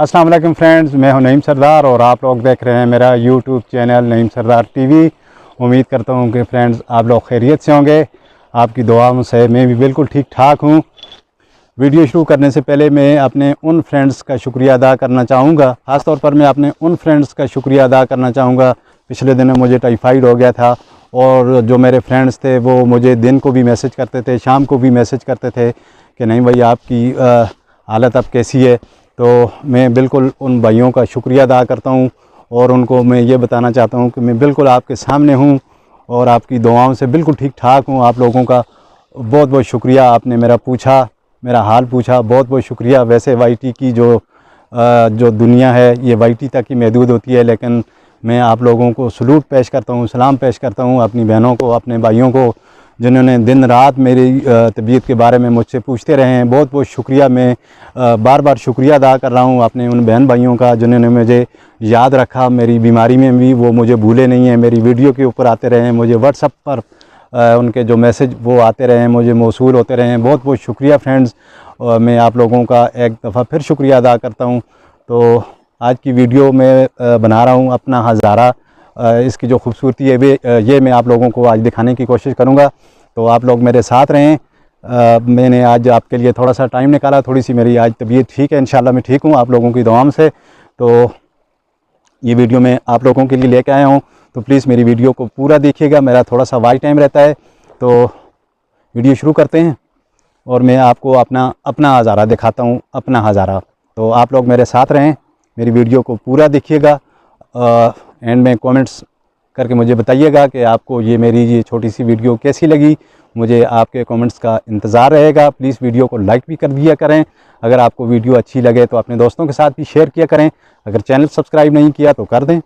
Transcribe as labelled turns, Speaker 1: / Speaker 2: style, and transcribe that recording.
Speaker 1: अस्सलाम वालेकुम फ्रेंड्स, मैं हूं नईम सरदार और आप लोग देख रहे हैं मेरा यूट्यूब चैनल नईम सरदार टीवी। उम्मीद करता हूं कि फ्रेंड्स आप लोग खैरियत से होंगे। आपकी दुआओं से मैं भी बिल्कुल ठीक ठाक हूं। वीडियो शुरू करने से पहले मैं अपने उन फ्रेंड्स का शुक्रिया अदा करना चाहूँगा। ख़ास तौर पर मैं अपने उन फ्रेंड्स का शुक्रिया अदा करना चाहूँगा। पिछले दिनों मुझे टाइफाइड हो गया था और जो मेरे फ्रेंड्स थे वो मुझे दिन को भी मैसेज करते थे, शाम को भी मैसेज करते थे कि नहीं भाई आपकी हालत अब कैसी है। तो मैं बिल्कुल उन भाइयों का शुक्रिया अदा करता हूं और उनको मैं ये बताना चाहता हूं कि मैं बिल्कुल आपके सामने हूं और आपकी दुआओं से बिल्कुल ठीक ठाक हूं। आप लोगों का बहुत बहुत शुक्रिया, आपने मेरा पूछा, मेरा हाल पूछा, बहुत बहुत शुक्रिया। वैसे वाईटी की जो दुनिया है ये वाईटी तक ही महदूद होती है, लेकिन मैं आप लोगों को सलूट पेश करता हूँ, सलाम पेश करता हूँ, अपनी बहनों को, अपने भाइयों को जिन्होंने दिन रात मेरी तबीयत के बारे में मुझसे पूछते रहे हैं। बहुत बहुत शुक्रिया। मैं बार बार शुक्रिया अदा कर रहा हूँ अपने उन बहन भाइयों का जिन्होंने मुझे याद रखा। मेरी बीमारी में भी वो मुझे भूले नहीं हैं, मेरी वीडियो के ऊपर आते रहे हैं, मुझे व्हाट्सएप पर उनके जो मैसेज वो आते रहे हैं, मुझे मौसूल होते रहे हैं। बहुत बहुत शुक्रिया फ्रेंड्स। मैं आप लोगों का एक दफ़ा फिर शुक्रिया अदा करता हूँ। तो आज की वीडियो मैं बना रहा हूँ अपना हज़ारा। इसकी जो खूबसूरती है ये मैं आप लोगों को आज दिखाने की कोशिश करूँगा। तो आप लोग मेरे साथ रहें। मैंने आज आपके लिए थोड़ा सा टाइम निकाला, थोड़ी सी मेरी आज तबीयत ठीक है, इंशाल्लाह मैं ठीक हूँ आप लोगों की दुआओं से। तो ये वीडियो मैं आप लोगों के लिए लेके आया हूँ, तो प्लीज़ मेरी वीडियो को पूरा देखिएगा। मेरा थोड़ा सा वाइट टाइम रहता है, तो वीडियो शुरू करते हैं और मैं आपको अपना हज़ारा दिखाता हूँ, अपना हज़ारा। तो आप लोग मेरे साथ रहें, मेरी वीडियो को पूरा देखिएगा। एंड में कमेंट्स करके मुझे बताइएगा कि आपको ये मेरी ये छोटी सी वीडियो कैसी लगी। मुझे आपके कमेंट्स का इंतज़ार रहेगा। प्लीज़ वीडियो को लाइक भी कर दिया करें। अगर आपको वीडियो अच्छी लगे तो अपने दोस्तों के साथ भी शेयर किया करें। अगर चैनल सब्सक्राइब नहीं किया तो कर दें।